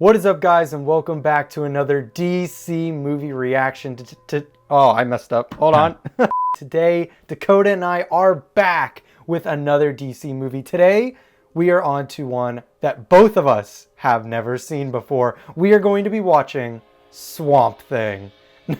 What is up, guys, and welcome back to another DC movie reaction Oh, I messed up. Hold on. Today, Dakota and I are back with another DC movie. Today, we are on to one that both of us have never seen before. We are going to be watching Swamp Thing.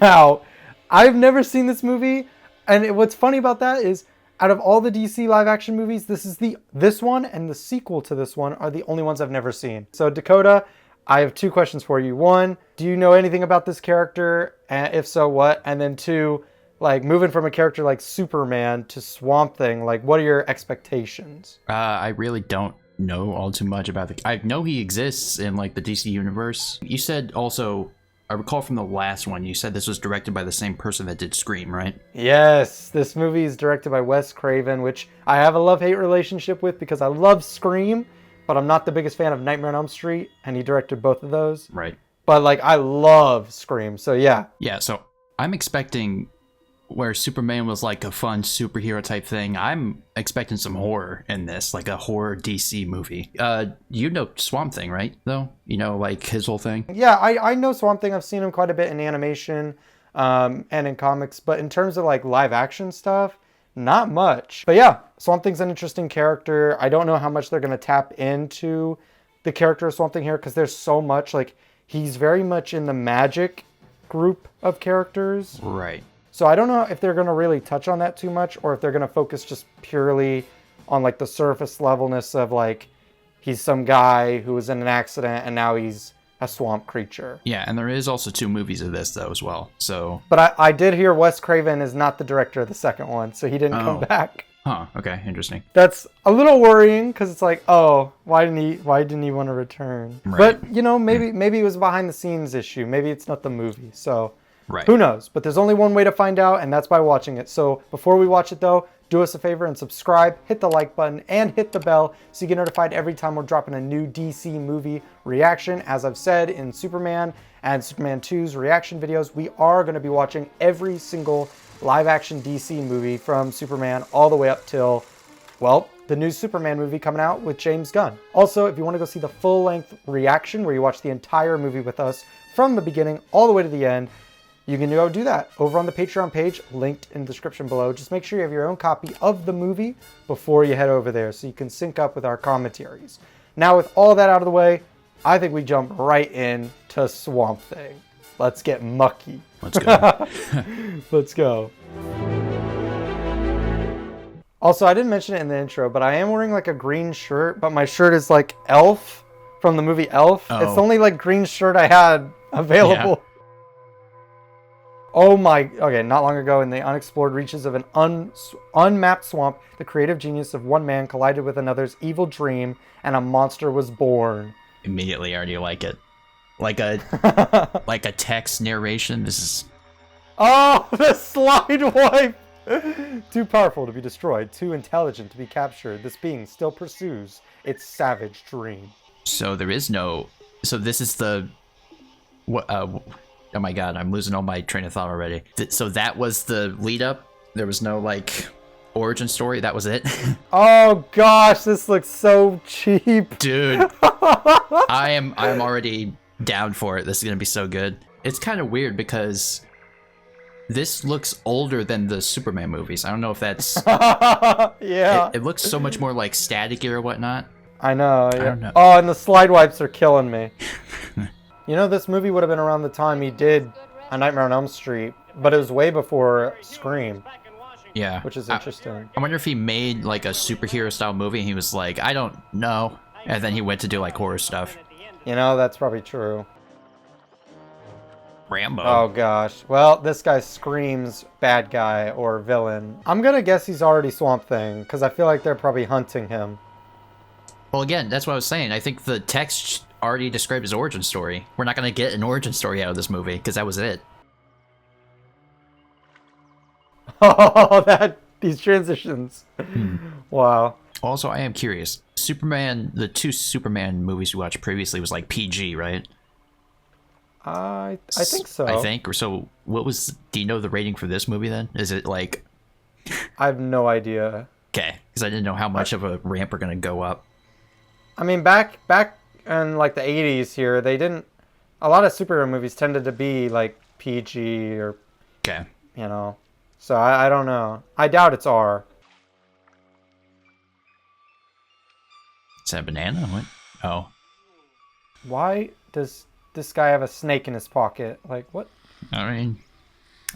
Now, I've never seen this movie, and what's funny about that is, out of all the DC live-action movies, this one and the sequel to this one are the only ones I've never seen. So, Dakota, I have two questions for you. One, do you know anything about this character? And if so, what? And then two, like, moving from a character like Superman to Swamp Thing, like, what are your expectations? I really don't know all too much about I know he exists in, like, the DC universe. You said also, I recall from the last one, you said this was directed by the same person that did Scream, right? Yes, this movie is directed by Wes Craven, which I have a love-hate relationship with because I love Scream, but I'm not the biggest fan of Nightmare on Elm Street, and he directed both of those. Right. But, like, I love Scream, so yeah. Yeah, so I'm expecting where Superman was like a fun superhero type thing. I'm expecting some horror in this, like a horror DC movie. You know Swamp Thing, right, though? You know, like, his whole thing? Yeah, I know Swamp Thing. I've seen him quite a bit in animation and in comics, but in terms of, like, live-action stuff, not much. But yeah, Swamp Thing's an interesting character. I don't know how much they're going to tap into the character of Swamp Thing here, because there's so much, like, he's very much in the magic group of characters. Right. So I don't know if they're going to really touch on that too much, or if they're going to focus just purely on, like, the surface levelness of, like, he's some guy who was in an accident and now he's a swamp creature. Yeah, and there is also 2 movies of this, though, as well, so... But I did hear Wes Craven is not the director of the second one, so he didn't come back. Huh, okay, interesting. That's a little worrying, because it's like, oh, why didn't he want to return? Right. But, you know, maybe it was a behind-the-scenes issue. Maybe it's not the movie, so... Right. Who knows? But there's only one way to find out, and that's by watching it. So before we watch it, though, do us a favor and subscribe, hit the like button, and hit the bell so you get notified every time we're dropping a new DC movie reaction. As I've said in Superman and Superman 2's reaction videos, we are going to be watching every single live-action DC movie from Superman all the way up till, well, the new Superman movie coming out with James Gunn. Also, if you want to go see the full-length reaction where you watch the entire movie with us from the beginning all the way to the end, you can go do that over on the Patreon page, linked in the description below. Just make sure you have your own copy of the movie before you head over there so you can sync up with our commentaries. Now, with all that out of the way, I think we jump right in to Swamp Thing. Let's get mucky. Let's go. Let's go. Also, I didn't mention it in the intro, but I am wearing, like, a green shirt, but my shirt is like Elf from the movie Elf. Oh. It's the only, like, green shirt I had available. Yeah. Oh my, okay, not long ago in the unexplored reaches of an unmapped swamp, the creative genius of one man collided with another's evil dream, and a monster was born. Immediately, I already like it. Like a like a text narration. This is... Oh, the slide wipe! Too powerful to be destroyed, too intelligent to be captured, this being still pursues its savage dream. So there is no... So this is the... Oh my god, I'm losing all my train of thought already. So that was the lead up? There was no, like, origin story? That was it? Oh gosh, this looks so cheap. Dude, I'm already down for it. This is gonna be so good. It's kind of weird because this looks older than the Superman movies. I don't know if that's... Yeah. It looks so much more, like, staticky or whatnot. I know, yeah. I don't know. Oh, and the slide wipes are killing me. You know, this movie would have been around the time he did A Nightmare on Elm Street, but it was way before Scream. Yeah. Which is interesting. I wonder if he made, like, a superhero-style movie and he was like, I don't know. And then he went to do, like, horror stuff. You know, that's probably true. Rambo. Oh, gosh. Well, this guy screams bad guy or villain. I'm gonna guess he's already Swamp Thing, because I feel like they're probably hunting him. Well, again, that's what I was saying. I think the text already described his origin story. We're not going to get an origin story out of this movie, because that was it. Oh, these transitions. Wow. Also, I am curious. Superman, the 2 Superman movies we watched previously was like PG, right? I think so. I think. Or so, what was... Do you know the rating for this movie, then? Is it like... I have no idea. Okay, because I didn't know how much of a ramp we're going to go up. I mean, back in like the 80s here, they didn't. A lot of superhero movies tended to be like PG or, Okay. you know. So I don't know. I doubt it's R. Is that a banana? What? Oh. Why does this guy have a snake in his pocket? Like, what? I mean,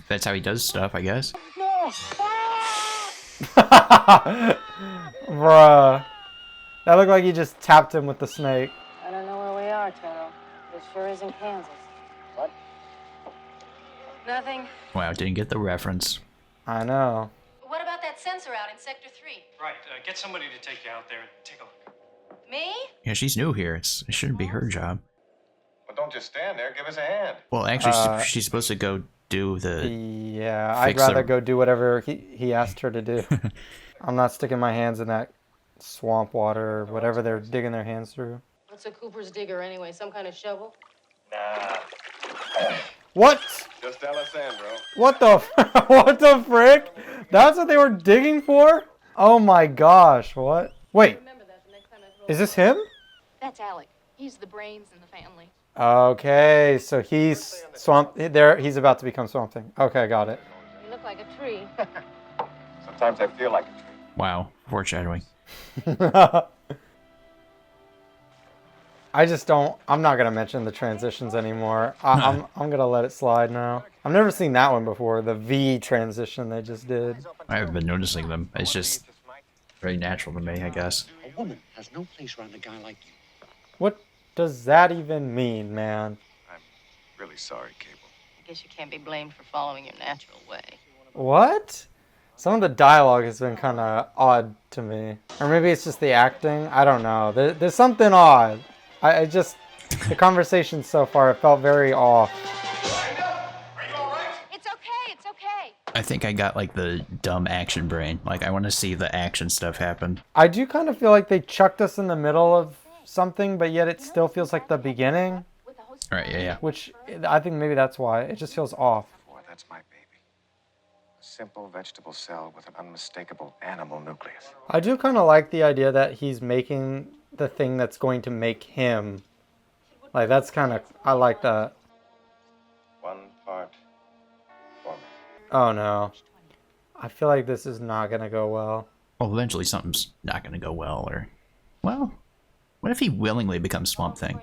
that's how he does stuff, I guess. Bruh. That looked like he just tapped him with the snake. I don't know where we are, Toto. It sure is in Kansas. What? Nothing. Wow, didn't get the reference. I know. What about that sensor out in Sector 3? Right, get somebody to take you out there and take a look. Me? Yeah, she's new here. It shouldn't be her job. Well, don't just stand there. Give us a hand. Well, actually, she's supposed to go do the... Yeah, I'd Fix rather the- go do whatever he asked her to do. I'm not sticking my hands in that swamp water or whatever they're digging their hands through. What's a Cooper's digger anyway? Some kind of shovel? Nah, What? just Alessandro. What the what the frick? That's what they were digging for? Oh my gosh, what? Wait, Remember that the next time I throw is this him? That's Alec. He's the brains in the family. Okay, so he's he's about to become Swamp Thing. Okay, got it. You look like a tree. Sometimes I feel like a tree. Wow, foreshadowing. I'm not gonna mention the transitions anymore. I'm gonna let it slide now. I've never seen that one before, the V transition they just did. I haven't been noticing them. It's just very natural to me, I guess. A woman has no place around a guy like you. What does that even mean, man? I'm really sorry, Cable. I guess you can't be blamed for following your natural way. What? Some of the dialogue has been kind of odd to me. Or maybe it's just the acting. I don't know. There's something odd. I just, the conversation so far, it felt very off. It's okay, it's okay. I think I got like the dumb action brain. Like I want to see the action stuff happen. I do kind of feel like they chucked us in the middle of something, but yet it still feels like the beginning, With the host All right, yeah. which I think maybe that's why. It just feels off. Boy, that's my baby. A simple vegetable cell with an unmistakable animal nucleus. I do kind of like the idea that he's making the thing that's going to make him. Like, that's kind of, I like that. One part for me. Oh no. I feel like this is not going to go well. Well, eventually something's not going to go well, or... Well, what if he willingly becomes Swamp Thing?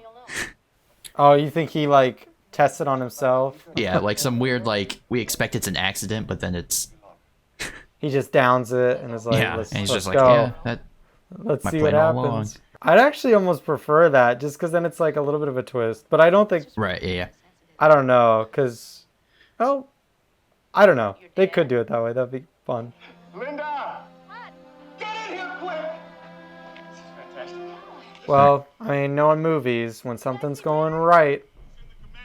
Oh, you think he, like, tested on himself? Yeah, like some weird, like, we expect it's an accident, but then it's... He just downs it and is like, yeah, let's, and he's let's just go. like, yeah, that... Let's my see what plan all along. happens. I'd actually almost prefer that, just because then it's like a little bit of a twist. But I don't think, Right, yeah. I don't know, because, oh, I don't know. They could do it that way. That'd be fun. Linda! Get in here quick! This is fantastic. Well, I mean, knowing movies, when something's going right,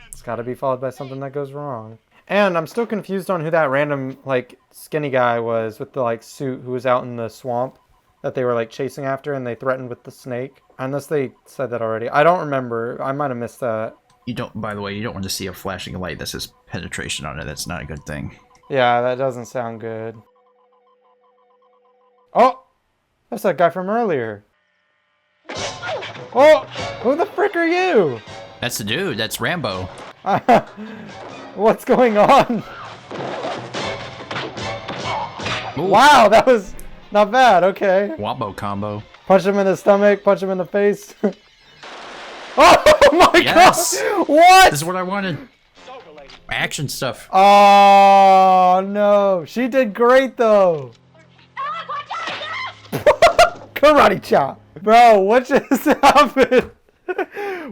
it's got to be followed by something that goes wrong. And I'm still confused on who that random, like, skinny guy was with the, like, suit who was out in the swamp that they were, like, chasing after and they threatened with the snake. Unless they said that already. I don't remember. I might have missed that. You don't, by the way, you don't want to see a flashing light that says penetration on it. That's not a good thing. Yeah, that doesn't sound good. Oh! That's that guy from earlier. Oh! Who the frick are you? That's the dude. That's Rambo. What's going on? Ooh, Wow, that was not bad. Okay. Wombo combo. Punch him in the stomach, punch him in the face. Oh my Yes! god! What? This is what I wanted. Action stuff. Oh no. She did great though. Karate chop. Bro, what just happened?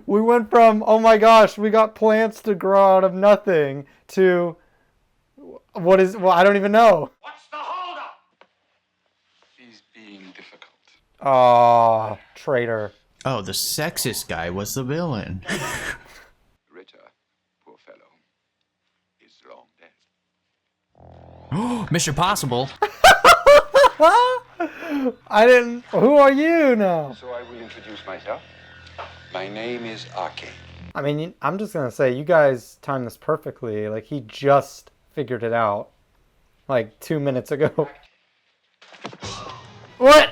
We went from, oh my gosh, we got plants to grow out of nothing to what is, well, I don't even know. What's the holdup? He's being difficult. Oh, traitor. Oh, the sexist guy was the villain. Ritter, poor fellow, is long dead. Oh, Mission Possible. I didn't, who are you now? So I will introduce myself. My name is Arcane. I mean, I'm just gonna say, you guys timed this perfectly. Like, he just figured it out, like 2 minutes ago. What?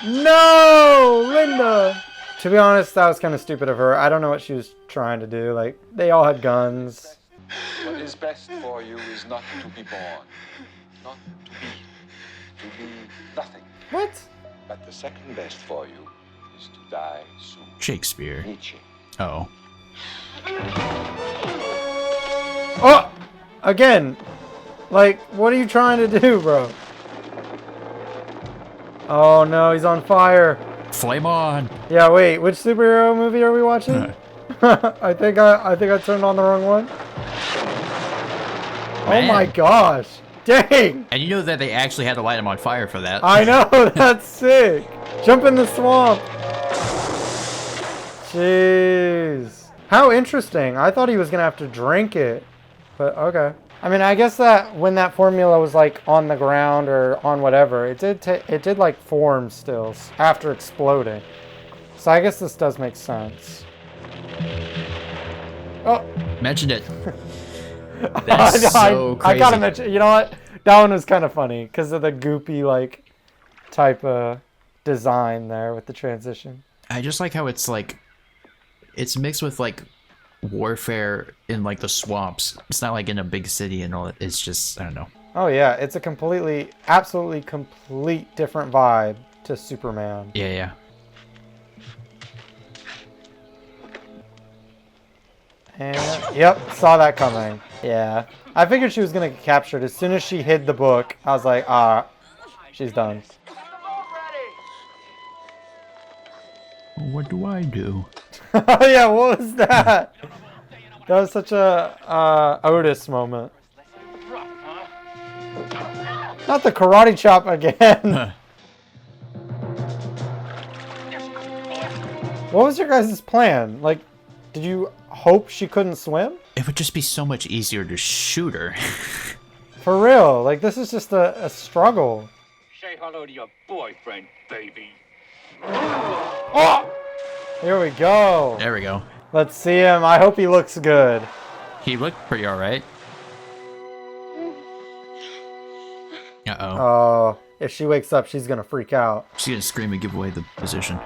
No, Linda. To be honest, that was kind of stupid of her. I don't know what she was trying to do. Like, they all had guns. What is best for you is not to be born, not to be nothing. What? But the second best for you is to die soon. Shakespeare. Nietzsche. Oh. Oh! Again! Like, what are you trying to do, bro? Oh no, he's on fire. Flame on. Yeah, wait, which superhero movie are we watching? I think I turned on the wrong one. Man. Oh my gosh. Dang! And you know that they actually had to light him on fire for that. I know, that's sick. Jump in the swamp. Jeez. How interesting. I thought he was gonna have to drink it. But okay. I mean, I guess that when that formula was like on the ground or on whatever, it did like form still after exploding. So I guess this does make sense. Oh. Mentioned it. That's so crazy. I gotta mention, you know what? That one was kind of funny because of the goopy like type of design there with the transition. I just like how it's like, it's mixed with like warfare in like the swamps. It's not like in a big city and all that. It's just, I don't know. Oh yeah, it's a completely, absolutely complete different vibe to Superman. Yeah, yeah. And yep, saw that coming. Yeah. I figured she was gonna get captured. As soon as she hid the book, I was like, she's done. What do I do? Yeah, what was that? That was such a Otis moment. Not the karate chop again. What was your guys' plan? Like, did you hope she couldn't swim? It would just be so much easier to shoot her. For real, like this is just a struggle. Say hello to your boyfriend, baby. Oh! Here we go. There we go. Let's see him. I hope he looks good. He looked pretty alright. Uh-oh. Oh, if she wakes up, she's gonna freak out. She's gonna scream and give away the position.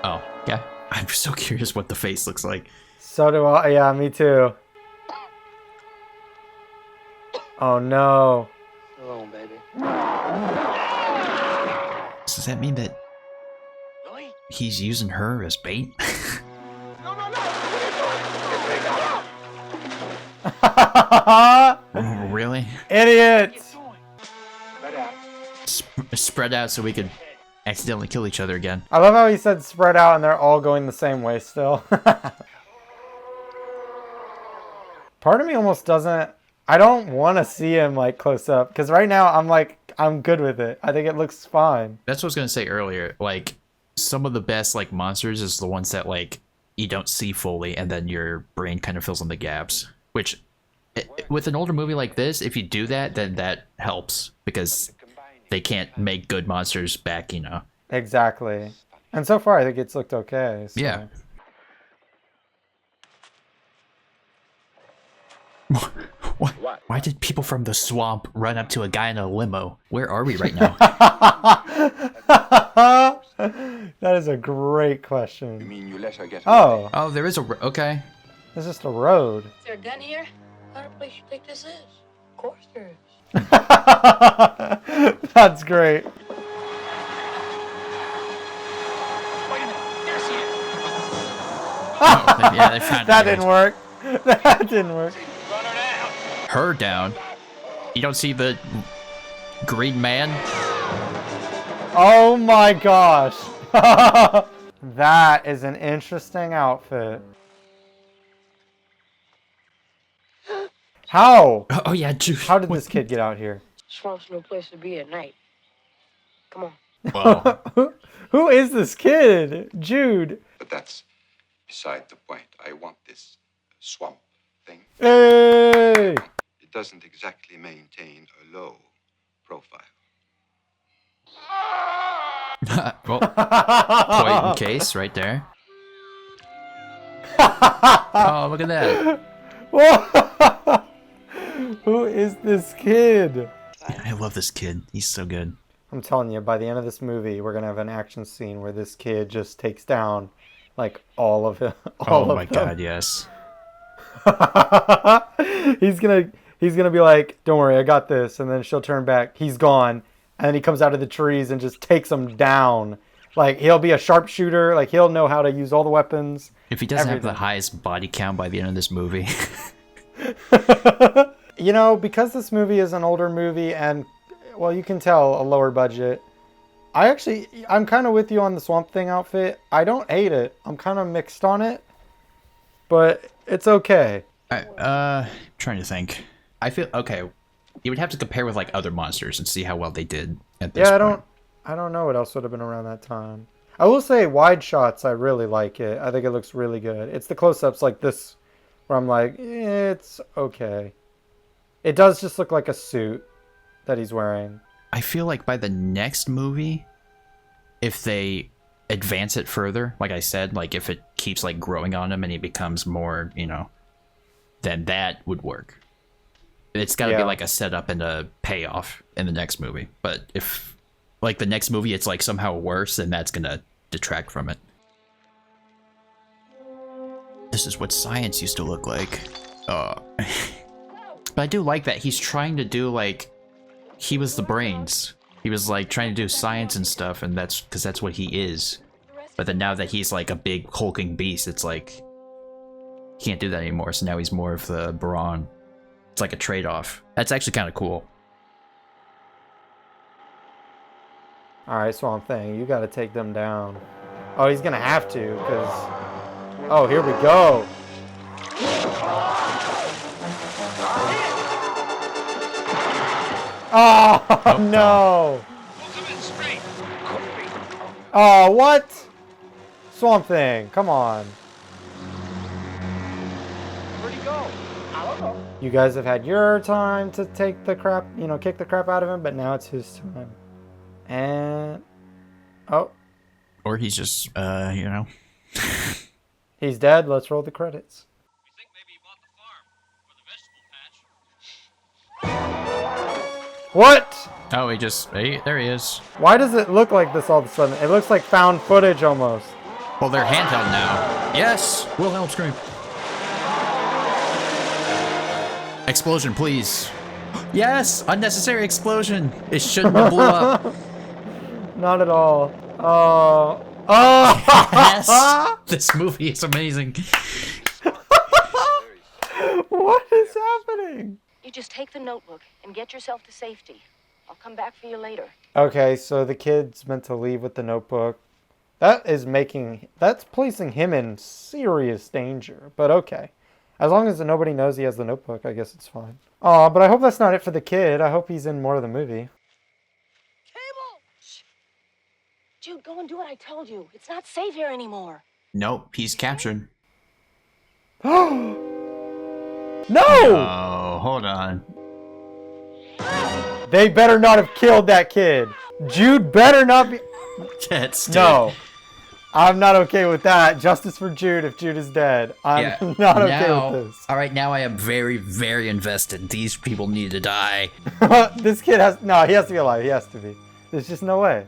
Oh, yeah. I'm so curious what the face looks like. So do I. Yeah, me too. Oh no. Hello, baby. Does that mean that he's using her as bait? Oh, really? Idiot! Spread out so we could accidentally kill each other again. I love how he said spread out and they're all going the same way still. Part of me almost doesn't... I don't want to see him like close up because right now I'm good with it. I think it looks fine. That's what I was gonna say earlier. Like, some of the best like monsters is the ones that like you don't see fully and then your brain kind of fills in the gaps. Which, with an older movie like this, if you do that, then that helps because they can't make good monsters back, you know. Exactly. And so far I think it's looked okay. So. Yeah. Why did people from the swamp run up to a guy in a limo? Where are we right now? That is a great question. You mean you let her get Oh. away? Oh, there is a... Okay. It's just a road. Is there a gun here? What other place you think this is? Of course there is. That's great. Oh, yeah, they found That her. didn't work. That didn't work. Her down. You don't see the green man? Oh my gosh. That is an interesting outfit. How? Oh yeah, Jude. How did this kid get out here? Swamp's no place to be at night. Come on. Wow. Who is this kid? Jude. But that's beside the point. I want this swamp thing. Hey! It doesn't exactly maintain a low profile. Well, point in case right there. Oh, look at that. Who is this kid? I love this kid. He's so good. I'm telling you, by the end of this movie, we're gonna have an action scene where this kid just takes down like all of it. Oh my god, yes. he's gonna be like, "Don't worry, I got this," and then she'll turn back. He's gone, and then he comes out of the trees and just takes them down. Like he'll be a sharpshooter. Like he'll know how to use all the weapons. If he doesn't have the highest body count by the end of this movie. You know, because this movie is an older movie and, well, you can tell a lower budget. I'm kind of with you on the Swamp Thing outfit. I don't hate it. I'm kind of mixed on it, but it's okay. Trying to think. I feel okay. You would have to compare with like other monsters and see how well they did at this point. I don't know what else would have been around that time. I will say wide shots, I really like it. I think it looks really good. It's the close-ups like this where I'm like, it's okay. It does just look like a suit that he's wearing. I feel like by the next movie, if they advance it further, like I said, like if it keeps like growing on him and he becomes more, then that would work. It's got to be like a setup and a payoff in the next movie. But if like the next movie it's like somehow worse, then that's gonna detract from it. This is what science used to look like. But I do like that he's trying to do like he was the brains. He was like trying to do science and stuff, and that's because that's what he is. But then now that he's like a big hulking beast, it's like he can't do that anymore. So now he's more of the brawn. It's like a trade-off. That's actually kind of cool. All right, Swamp Thing, you got to take them down. Oh, he's gonna have to, because oh, here we go. Oh, no. Oh, what? Swamp Thing, come on. Where'd he go? I don't know. You guys have had your time to take the crap, kick the crap out of him, but now it's his time. And, oh. Or he's just, He's dead. Let's roll the credits. We think maybe he bought the farm for the vegetable patch. What? Oh, hey, there he is. Why does it look like this all of a sudden? It looks like found footage almost. Well, they're handheld now. Yes, Wilhelm scream. Explosion, please. Yes, unnecessary explosion. It shouldn't have blew up. Not at all. Oh. Yes, this movie is amazing. What is happening? You just take the notebook and get yourself to safety. I'll come back for you later. Okay, so the kid's meant to leave with the notebook. That's placing him in serious danger, but okay. As long as nobody knows he has the notebook, I guess it's fine. Oh, but I hope that's not it for the kid. I hope he's in more of the movie. Cable! Shh. Jude, go and do what I told you. It's not safe here anymore. Nope, he's captured. No! Oh, hold on. They better not have killed that kid. Jude better not be... That's dead. No. I'm not okay with that. Justice for Jude if Jude is dead. I'm not okay with this. All right, now I am very, very invested. These people need to die. This kid has... No, he has to be alive. He has to be. There's just no way.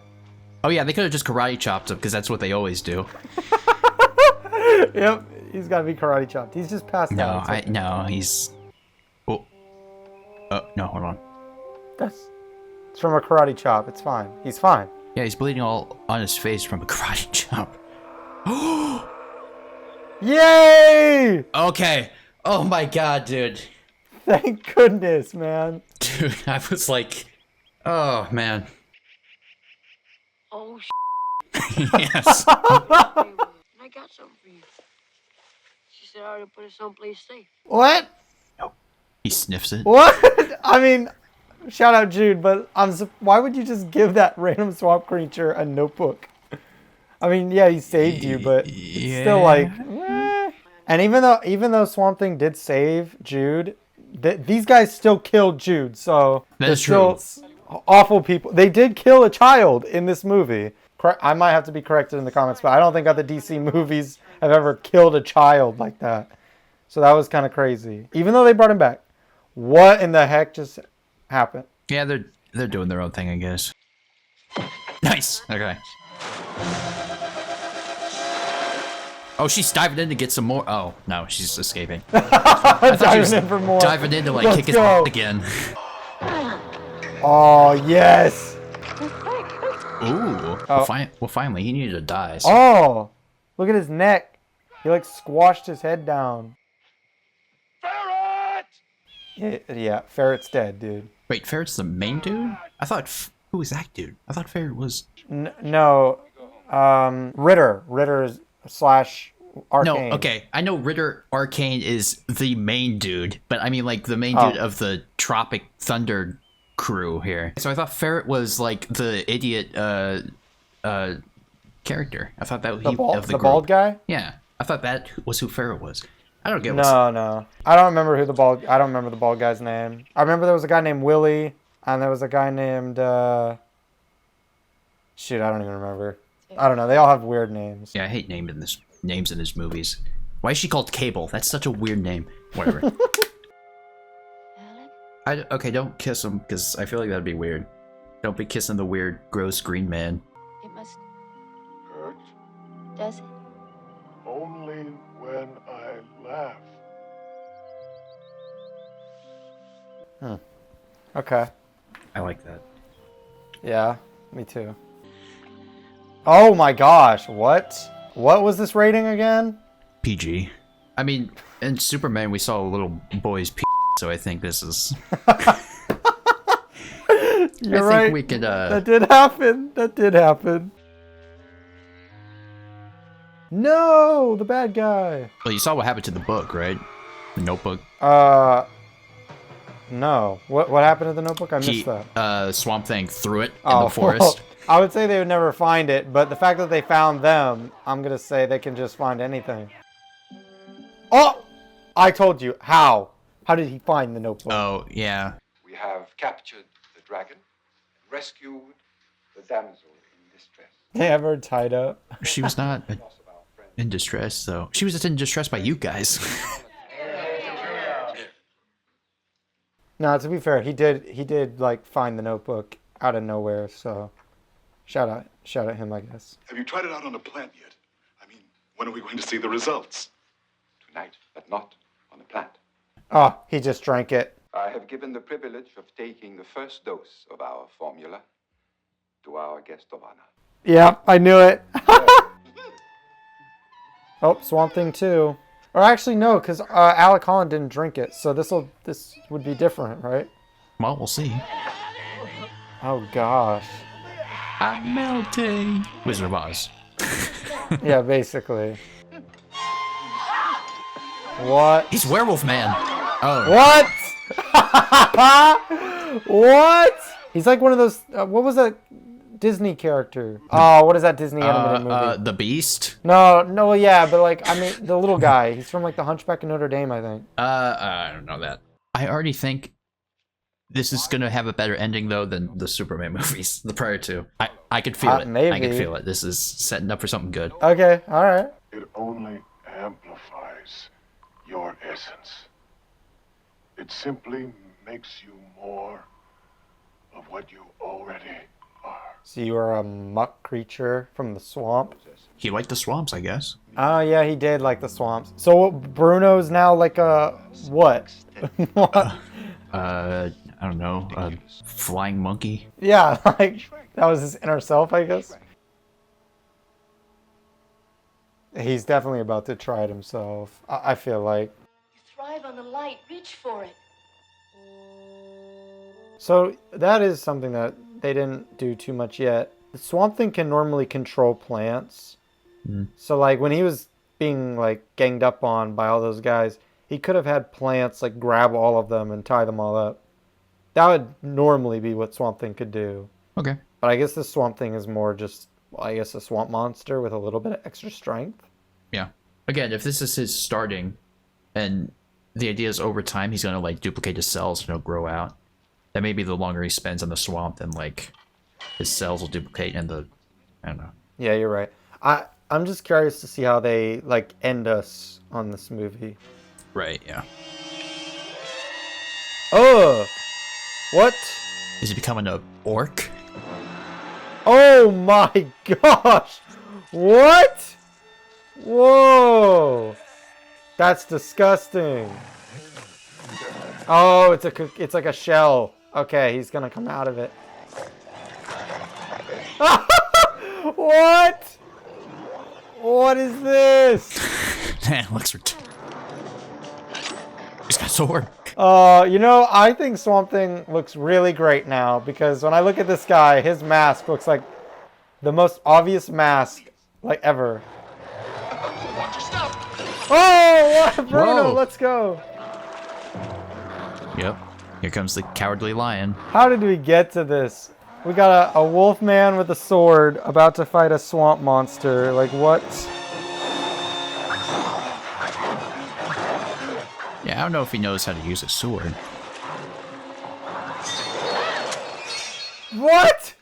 Oh yeah, they could have just karate chopped him because that's what they always do. Yep. He's got to be karate chopped. He's just passed out. No, he's... Oh, no, hold on. It's from a karate chop. It's fine. He's fine. Yeah, he's bleeding all on his face from a karate chop. Yay! Okay. Oh my god, dude. Thank goodness, man. Dude, I was like... Oh, man. Oh, Yes. I got something for you. She said I ought to put it someplace safe. What? He sniffs it. What? I mean, shout out Jude, but why would you just give that random swamp creature a notebook? I mean, yeah, he saved you, but it's still like, eh. And even though Swamp Thing did save Jude, these guys still killed Jude, so they're still awful people. They did kill a child in this movie. I might have to be corrected in the comments, but I don't think other DC movies have ever killed a child like that. So that was kind of crazy. Even though they brought him back, what in the heck just happened? Yeah, they're doing their own thing, I guess. Nice. Okay. Oh, she's diving in to get some more. Oh, no, she's escaping. I thought she was Diving in for more. diving in to like Let's kick his go. butt again. Oh, yes. Ooh. Oh. Well, finally, he needed to die. So. Oh, look at his neck. He like squashed his head down. Ferret! Yeah, Ferret's dead, dude. Wait, Ferret's the main dude? I thought. Who was that dude? I thought Ferret was. No, Ritter slash Arcane. No, okay. I know Ritter Arcane is the main dude, but I mean like the main dude of the Tropic Thunder crew here. So I thought Ferret was like the idiot character. I thought that he of the group. bald guy. Yeah, I thought that was who Ferret was. I don't get. No. I don't remember who the bald. I don't remember the bald guy's name. I remember there was a guy named Willie, and there was a guy named. Shoot, I don't even remember. I don't know. They all have weird names. Yeah, I hate names in his movies. Why is she called Cable? That's such a weird name. Whatever. Okay, don't kiss him because I feel like that'd be weird. Don't be kissing the weird, gross green man. It must. Hurt? Does it? Only when I laugh. Okay. I like that. Yeah, me too. Oh my gosh, what? What was this rating again? PG. I mean, in Superman we saw a little boy's p, so I think this is. You're I right. think we could. That did happen. That did happen. No, the bad guy. Well, you saw what happened to the book, right? The Notebook. No. What happened to the Notebook? I missed that. Swamp Thing threw it in the forest. Well, I would say they would never find it, but the fact that they found them, I'm gonna say they can just find anything. Oh! I told you. How? How did he find the Notebook? Oh, yeah. We have captured the dragon and rescued the damsel in distress. They have her tied up. She was not in distress, though. She was just in distress by you guys. No, to be fair, he did like find the Notebook out of nowhere, so shout out him, I guess. Have you tried it out on a plant yet? I mean, when are we going to see the results? Tonight, but not on the plant. Oh, he just drank it. I have given the privilege of taking the first dose of our formula to our guest of honor. Yeah, I knew it. Oh, Swamp Thing 2. Or actually, no, because Alec Holland didn't drink it, so this would be different, right? Well, we'll see. Oh gosh. I'm melting. Wizard of Oz. Yeah, basically. What? He's Werewolf Man. Oh. What? What? He's like one of those. What was that Disney character? Oh, what is that Disney animated movie? The Beast. No, yeah, but like I mean, the little guy. He's from like The Hunchback of Notre Dame, I think. I don't know that. I already think this is gonna have a better ending though than the Superman movies, the prior two. I could feel it. Maybe. I could feel it. This is setting up for something good. Okay, all right. It only amplifies your essence. It simply makes you more of what you already are. So you are a muck creature from the swamp. He liked the swamps, I guess. Oh yeah, he did like the swamps. So Bruno's now like a what? What? I don't know, a flying monkey. Yeah, like that was his inner self, I guess. He's definitely about to try it himself. I feel like. You thrive on the light. Reach for it. So that is something that they didn't do too much yet. The Swamp Thing can normally control plants. So like when he was being like ganged up on by all those guys, he could have had plants like grab all of them and tie them all up. That would normally be what Swamp Thing could do. Okay. But I guess the Swamp Thing is more just, well, I guess, a swamp monster with a little bit of extra strength. Yeah. Again, if this is his starting, and the idea is over time he's gonna like duplicate his cells and it'll grow out. That maybe the longer he spends on the swamp, then like his cells will duplicate and I don't know. Yeah, you're right. I'm just curious to see how they like end us on this movie. Right, yeah. Oh! What? Is he becoming a orc? Oh my gosh! What? Whoa! That's disgusting. Oh, it's like a shell. Okay, he's gonna come out of it. What? What is this? Man, looks ridiculous. He's got a sword. You know, I think Swamp Thing looks really great now because when I look at this guy, his mask looks like the most obvious mask like ever. Oh, what? Bruno, Whoa. let's go. Yep. Here comes the cowardly lion. How did we get to this? We got a wolf man with a sword about to fight a swamp monster. Like, what? Yeah, I don't know if he knows how to use a sword. What?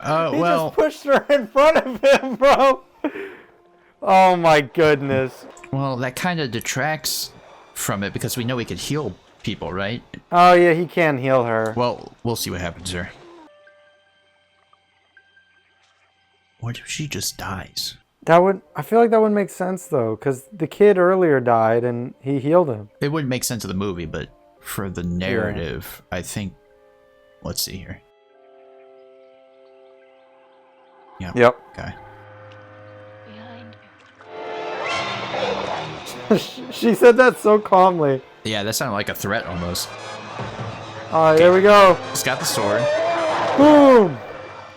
Oh, He well. just pushed her in front of him, bro. Oh my goodness. Well, that kind of detracts from it because we know he could heal people, right? Oh yeah, he can heal her. Well, we'll see what happens here. What if she just dies? I feel like that would make sense though, because the kid earlier died and he healed him. It wouldn't make sense of the movie, but for the narrative, I think. Let's see here. Yep. Okay. Behind you. She said that so calmly. Yeah, that sounded like a threat almost. Alright, here we go. He's got the sword. Boom!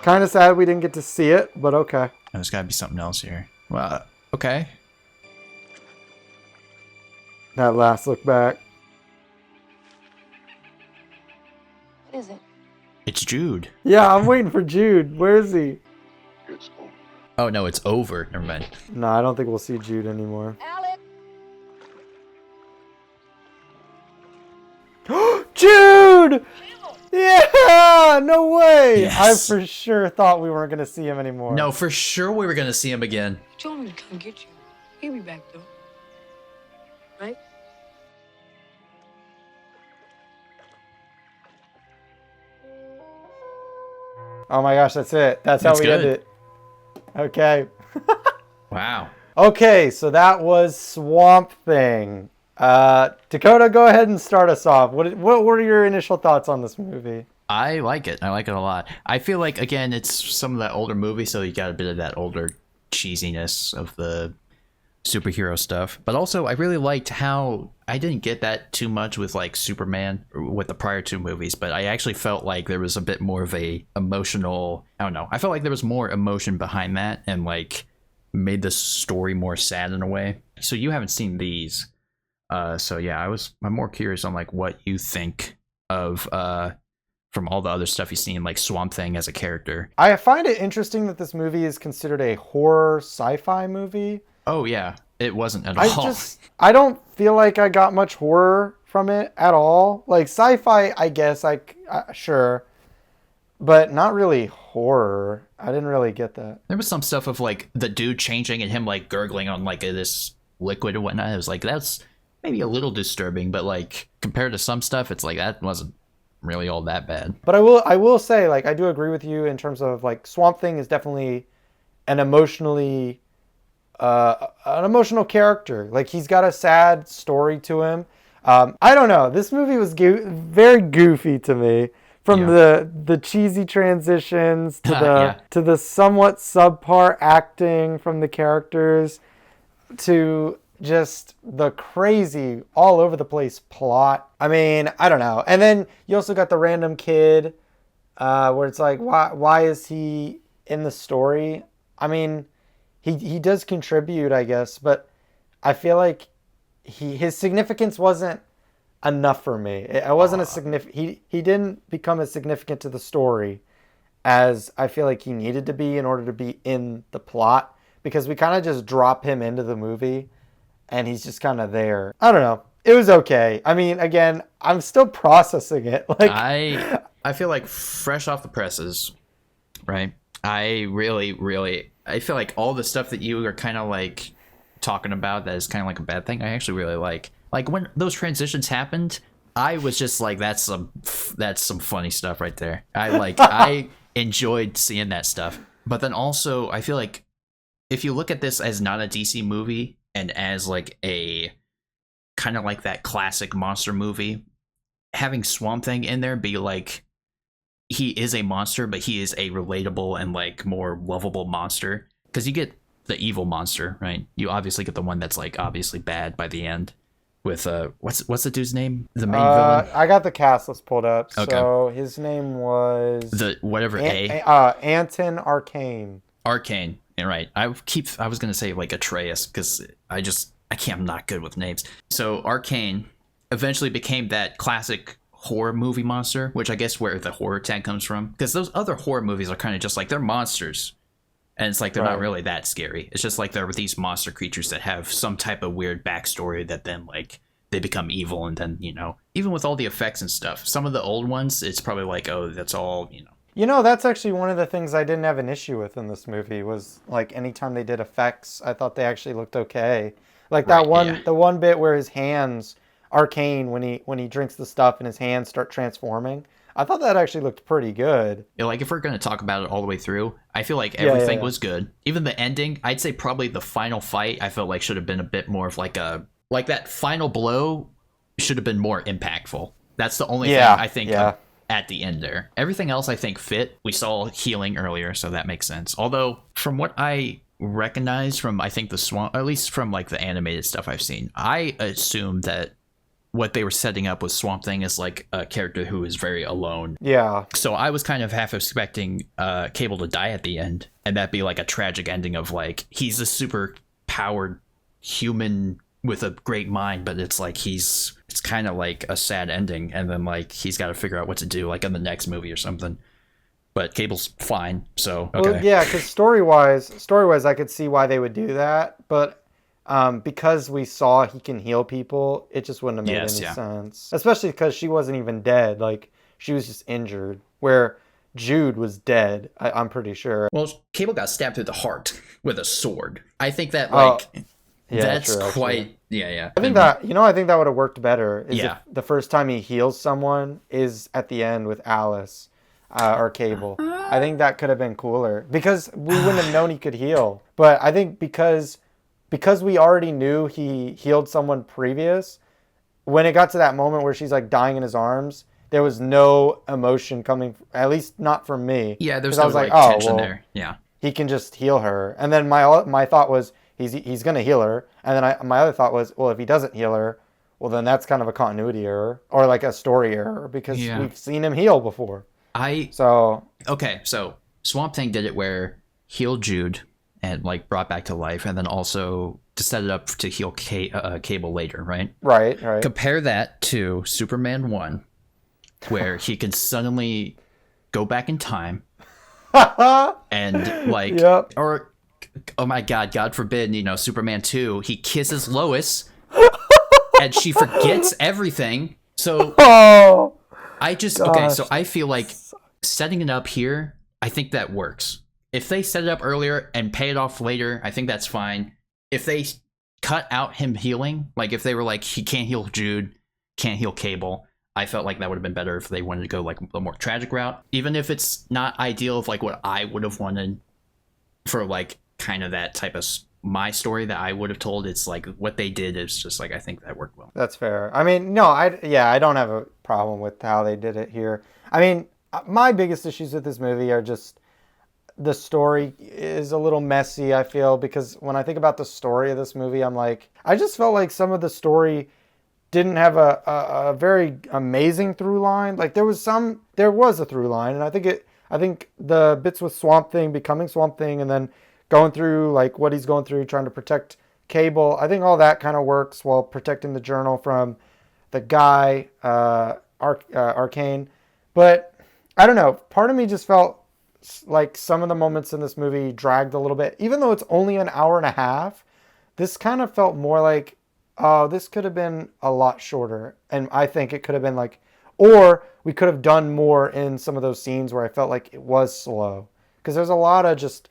Kind of sad we didn't get to see it, but okay. There's got to be something else here. Well, okay. That last look back. What is it? It's Jude. Yeah, I'm waiting for Jude. Where is he? It's over. Oh, no, it's over. Never mind. No, I don't think we'll see Jude anymore. Alex! Jude! Yeah! No way! Yes. I for sure thought we weren't going to see him anymore. No, for sure we were going to see him again. Told him to come get you. He'll be back though. Right? Oh my gosh, that's it. That's how That's we good. end it. Okay. Wow. Okay, so that was Swamp Thing. Dakota, go ahead and start us off. What were your initial thoughts on this movie? I like it. I like it a lot. I feel like, again, it's some of that older movie, so you got a bit of that older cheesiness of the superhero stuff. But also, I really liked how I didn't get that too much with like Superman or with the prior two movies, but I actually felt like there was a bit more of a emotional, I don't know. I felt like there was more emotion behind that and like made the story more sad in a way. So you haven't seen these. So yeah, I'm more curious on like what you think of from all the other stuff you've seen, like Swamp Thing as a character. I find it interesting that this movie is considered a horror sci-fi movie. Oh yeah, it wasn't at all. I don't feel like I got much horror from it at all. Like sci-fi, I guess, sure, but not really horror. I didn't really get that. There was some stuff of like the dude changing and him like gurgling on like this liquid and whatnot. It was like, that's maybe a little disturbing, but like compared to some stuff, it's like that wasn't really all that bad. But I will say, like, I do agree with you in terms of like Swamp Thing is definitely an emotional character. Like he's got a sad story to him. I don't know. This movie was very goofy to me. From the cheesy transitions to to the somewhat subpar acting from the characters to just the crazy all over the place plot. I mean, I don't know. And then you also got the random kid where it's like, why is he in the story? I mean, he does contribute, I guess, but I feel like his significance wasn't enough for me. It wasn't he didn't become as significant to the story as I feel like he needed to be in order to be in the plot, because we kind of just drop him into the movie and he's just kind of there. I don't know. It was okay. I mean, again, I'm still processing it. Like I feel like fresh off the presses, right? I feel like all the stuff that you are kind of like talking about that is kind of like a bad thing, I actually really like. Like when those transitions happened, I was just like, that's some funny stuff right there. I enjoyed seeing that stuff. But then also, I feel like if you look at this as not a DC movie and as like a kind of like that classic monster movie, having Swamp Thing in there be like, he is a monster, but he is a relatable and like more lovable monster. Because you get the evil monster, right? You obviously get the one that's like obviously bad by the end. With what's the dude's name? The main villain. I got the cast list pulled up. Okay. So his name was The whatever Anton Arcane. Arcane. Right. I was gonna say like Atreus because I'm not good with names. So Arcane eventually became that classic horror movie monster, which I guess where the horror tag comes from. Because those other horror movies are kind of just like they're monsters. And it's like they're not really that scary. It's just like there are these monster creatures that have some type of weird backstory that then like they become evil, and then, you know, even with all the effects and stuff, some of the old ones, it's probably like, oh, that's all, you know. You know, that's actually one of the things I didn't have an issue with in this movie was like anytime they did effects, I thought they actually looked okay. Like the one bit where his hands, Arcane, when he drinks the stuff and his hands start transforming, I thought that actually looked pretty good. Yeah, like if we're going to talk about it all the way through, I feel like everything was good. Even the ending, I'd say probably the final fight, I felt like should have been a bit more of like that final blow should have been more impactful. That's the only thing I think at the end there. Everything else I think fit. We saw healing earlier, so that makes sense. Although from what I recognize from, I think the Swamp, at least from like the animated stuff I've seen, I assume that what they were setting up with Swamp Thing is like a character who is very alone. Yeah. So I was kind of half expecting Cable to die at the end, and that'd be like a tragic ending of like, he's a super powered human with a great mind, but it's like it's kind of like a sad ending, and then like he's got to figure out what to do like in the next movie or something. But Cable's fine, so okay. Well, yeah, because story-wise, I could see why they would do that, but because we saw he can heal people, it just wouldn't have made any sense. Especially because she wasn't even dead. Like, she was just injured. Where Jude was dead, I'm pretty sure. Well, Cable got stabbed through the heart with a sword. I think that, like, that's true, quite... Yeah. I think that would have worked better. If the first time he heals someone is at the end with Alice or Cable. I think that could have been cooler. Because we wouldn't have known he could heal. But I think because we already knew he healed someone previous, when it got to that moment where she's like dying in his arms, there was no emotion coming, at least not from me. Yeah, there's no like tension there. Yeah, he can just heal her. And then my thought was he's gonna heal her. And then my other thought was, well, if he doesn't heal her, well then that's kind of a continuity error or like a story error because we've seen him heal before. So Swamp Thing did it where healed Jude and like brought back to life, and then also to set it up to heal Cable later, right? Right. Compare that to Superman 1, where he can suddenly go back in time and like, or oh my God forbid, you know, Superman 2, he kisses Lois and she forgets everything. So so I feel like setting it up here, I think that works. If they set it up earlier and pay it off later, I think that's fine. If they cut out him healing, like if they were like, he can't heal Jude, can't heal Cable, I felt like that would have been better if they wanted to go like a more tragic route. Even if it's not ideal of like what I would have wanted for like kind of that type of my story that I would have told, it's like what they did is just like, I think that worked well. That's fair. I mean, no, I don't have a problem with how they did it here. I mean, my biggest issues with this movie are just the story is a little messy, I feel, because when I think about the story of this movie, I'm like, I just felt like some of the story didn't have a very amazing through line. Like there was a through line, and I think the bits with Swamp Thing becoming Swamp Thing and then going through like what he's going through trying to protect Cable, I think all that kind of works while protecting the journal from the guy Arcane. But I don't know, part of me just felt like some of the moments in this movie dragged a little bit. Even though it's only an hour and a half, this kind of felt more like, oh, this could have been a lot shorter. And I think it could have been like, or we could have done more in some of those scenes where I felt like it was slow. Because there's a lot of just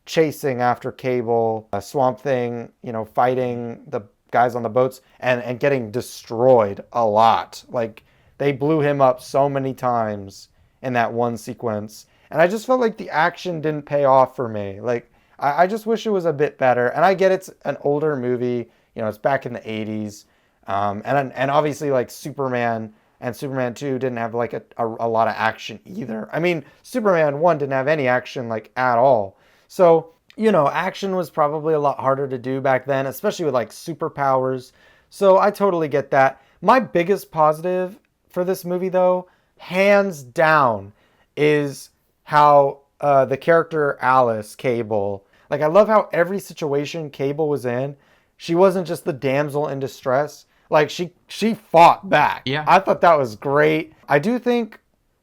chasing after Cable, Swamp Thing, you know, fighting the guys on the boats and getting destroyed a lot. Like they blew him up so many times in that one sequence. And I just felt like the action didn't pay off for me. Like, I just wish it was a bit better. And I get it's an older movie. You know, it's back in the 80s. And obviously, like, Superman and Superman 2 didn't have, like, a lot of action either. I mean, Superman 1 didn't have any action, like, at all. So, you know, action was probably a lot harder to do back then, especially with, like, superpowers. So I totally get that. My biggest positive for this movie, though, hands down, is how the character Alice, Cable, like, I love how every situation Cable was in, she wasn't just the damsel in distress. Like, she fought back. Yeah. I thought that was great. I do think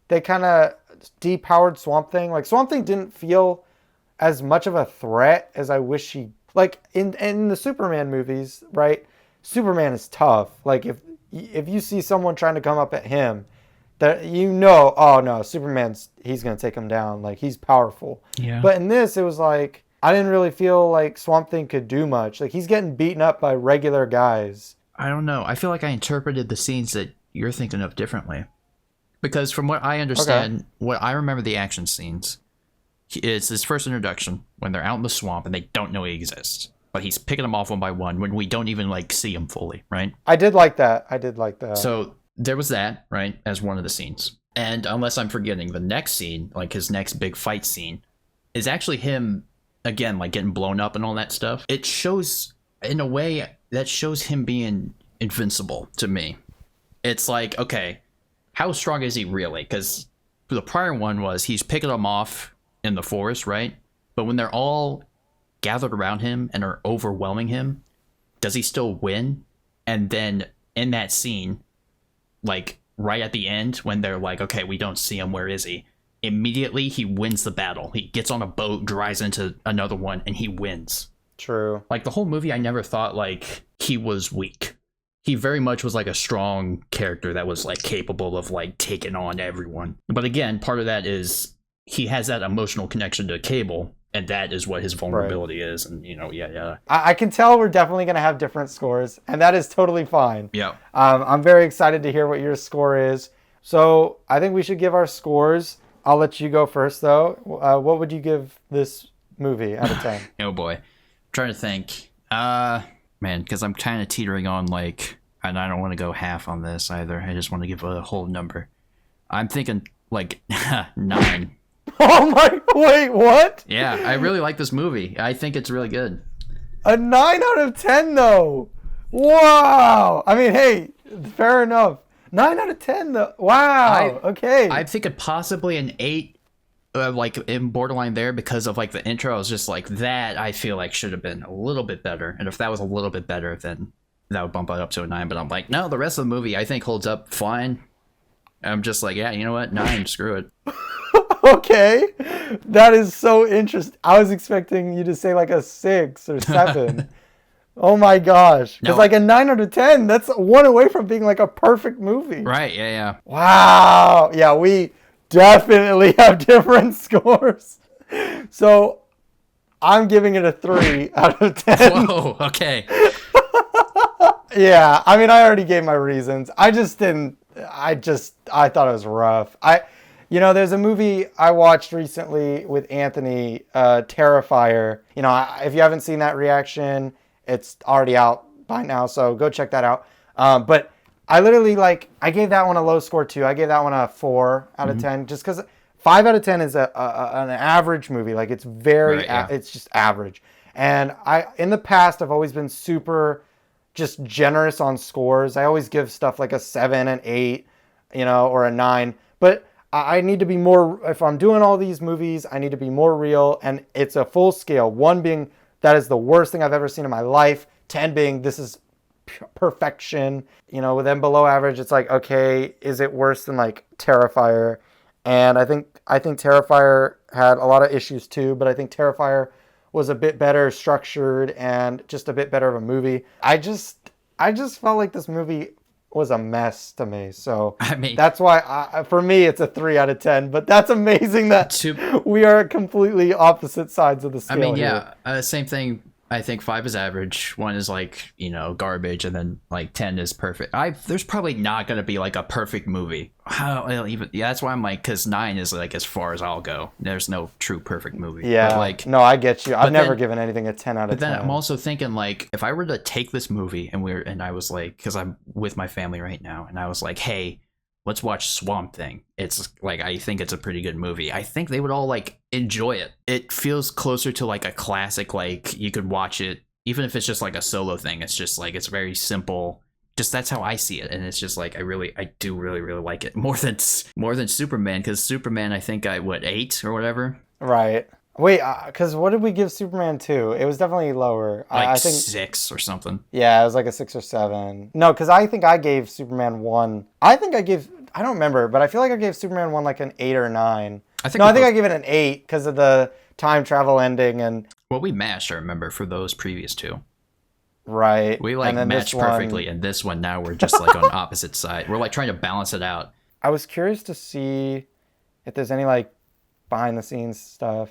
they kind of depowered Swamp Thing. Like, Swamp Thing didn't feel as much of a threat as I wish he... Like, in the Superman movies, right? Superman is tough. Like, if you see someone trying to come up at him, that you know, oh no, he's gonna take him down. Like, he's powerful. Yeah. But in this, it was like, I didn't really feel like Swamp Thing could do much. Like, he's getting beaten up by regular guys. I don't know. I feel like I interpreted the scenes that you're thinking of differently. Because from what I understand, what I remember the action scenes, it's his first introduction when they're out in the swamp and they don't know he exists. But he's picking them off one by one when we don't even, like, see him fully, right? I did like that. So there was that, right, as one of the scenes. And unless I'm forgetting, the next scene, like his next big fight scene, is actually him, again, like, getting blown up and all that stuff. It shows, in a way, that shows him being invincible to me. It's like, okay, how strong is he really? Because the prior one was he's picking them off in the forest, right? But when they're all gathered around him and are overwhelming him, does he still win? And then in that scene, like right at the end, when they're like, okay, we don't see him, where is he? Immediately he wins the battle. He gets on a boat, drives into another one, and he wins. True. Like, the whole movie, I never thought, like, he was weak. He very much was, like, a strong character that was, like, capable of, like, taking on everyone. But again, part of that is he has that emotional connection to Cable, and that is what his vulnerability is. And, you know, yeah. I can tell we're definitely going to have different scores, and that is totally fine. Yeah. I'm very excited to hear what your score is. So I think we should give our scores. I'll let you go first, though. What would you give this movie out of 10? Oh, boy. Trying to think. Man, because I'm kind of teetering on, like, and I don't want to go half on this either. I just want to give a whole number. I'm thinking, like, 9. Oh my, wait, what? Yeah, I really like this movie. I think it's really good. A 9 out of 10, though. Wow. I mean, hey, fair enough. 9 out of 10, though. Wow. Okay. I'm thinking possibly an 8, like, in borderline there, because of, like, the intro. I was just like, that I feel like should have been a little bit better. And if that was a little bit better, then that would bump it up to a 9. But I'm like, no, the rest of the movie I think holds up fine. I'm just like, yeah, you know what? 9, screw it. Okay. That is so interesting. I was expecting you to say like a 6 or 7. Oh my gosh. Because like a 9 out of 10, that's one away from being like a perfect movie. Right, yeah. Wow. Yeah, we definitely have different scores. So I'm giving it a 3 out of 10. Whoa, okay. Yeah, I mean, I already gave my reasons. I thought it was rough. There's a movie I watched recently with Anthony, Terrifier. You know, if you haven't seen that reaction, it's already out by now, so go check that out. But I literally, I gave that one a low score too. I gave that one a 4 out of 10, just because 5 out of 10 is an average movie. Like, it's very, it's just average. And in the past, I've always been super just generous on scores. I always give stuff like a 7, an 8, or a 9. But I need to be more, if I'm doing all these movies, I need to be more real. And it's a full scale. 1 being, that is the worst thing I've ever seen in my life. 10 being, this is perfection. Then below average, it's like, okay, is it worse than like Terrifier? And I think Terrifier had a lot of issues too, but I think Terrifier was a bit better structured and just a bit better of a movie. I just felt like this movie was a mess to me. So I mean, that's why for me it's a 3 out of 10. But that's amazing that we are completely opposite sides of the scale. I mean, yeah, same thing I think 5 is average, 1 is like, you know, garbage, and then like 10 is perfect. There's probably not gonna be like a perfect movie. That's why I'm like, because 9 is like as far as I'll go. There's no true perfect movie. Yeah, but like, no, I get you. I've never then- given anything a 10 out of but 10. then I'm also thinking like, if I were to take this movie and I was like, because I'm with my family right now, and I was like, hey, let's watch Swamp Thing. It's like, I think it's a pretty good movie. I think they would all like enjoy it. It feels closer to like a classic, like you could watch it even if it's just like a solo thing. It's just like, it's very simple. Just that's how I see it, and it's just like I do really like it more than Superman, because Superman, I think 8 or whatever. Right. Wait, because what did we give Superman 2? It was definitely lower. Like I think 6 or something. Yeah, it was like a 6 or 7. No, because I think I gave Superman 1. I don't remember, but I feel like I gave Superman 1 like an 8 or 9. I think I gave it an 8 because of the time travel ending and. Well, we matched, I remember, for those previous 2. Right. We like matched perfectly, and this one now we're just like on opposite side. We're like trying to balance it out. I was curious to see if there's any like behind the scenes stuff,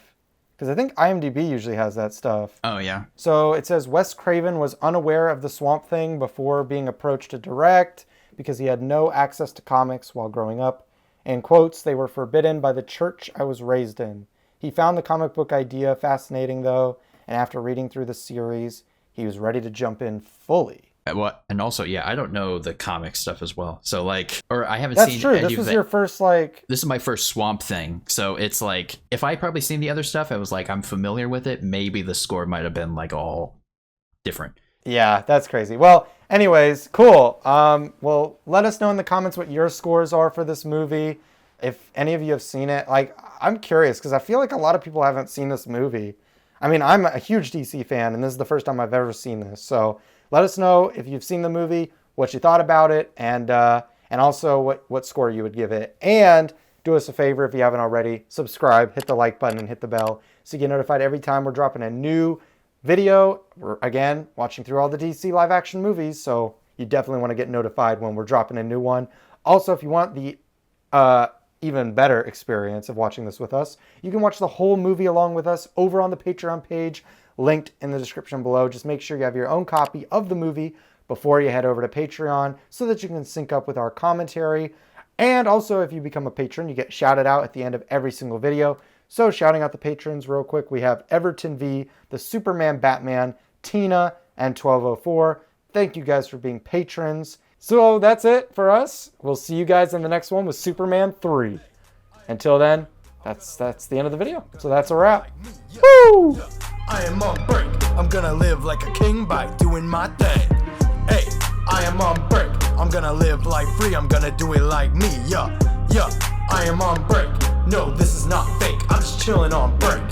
because I think IMDb usually has that stuff. Oh yeah. So it says Wes Craven was unaware of the Swamp Thing before being approached to direct because he had no access to comics while growing up. In quotes, they were forbidden by the church I was raised in. He found the comic book idea fascinating though, and after reading through the series, he was ready to jump in fully. What? And also, yeah, I don't know the comic stuff as well. So like, or I haven't That's seen. That's true. This was your first like. This is my first Swamp Thing. So it's like, if I probably seen the other stuff, I was like, I'm familiar with it. Maybe the score might have been like all different. Yeah, that's crazy. Well, anyways, cool. Well, let us know in the comments what your scores are for this movie. If any of you have seen it, like, I'm curious because I feel like a lot of people haven't seen this movie. I mean, I'm a huge DC fan, and this is the first time I've ever seen this. So let us know if you've seen the movie, what you thought about it, and also what score you would give it. And do us a favor if you haven't already, subscribe, hit the like button, and hit the bell so you get notified every time we're dropping a new video. We're, again, watching through all the DC live action movies, so you definitely want to get notified when we're dropping a new one. Also, if you want the even better experience of watching this with us, you can watch the whole movie along with us over on the Patreon page, linked in the description below. Just make sure you have your own copy of the movie before you head over to Patreon so that you can sync up with our commentary. And also, if you become a patron, you get shouted out at the end of every single video. So shouting out the patrons real quick, we have Everton V, the Superman Batman, Tina, and 1204. Thank you guys for being patrons. So that's it for us. We'll see you guys in the next one with Superman 3. Until then, that's the end of the video. So that's a wrap. Woo! I am on break. I'm gonna live like a king by doing my thing. Hey, I am on break. I'm gonna live life free. I'm gonna do it like me. Yeah, I am on break. No, this is not fake. I'm just chilling on break.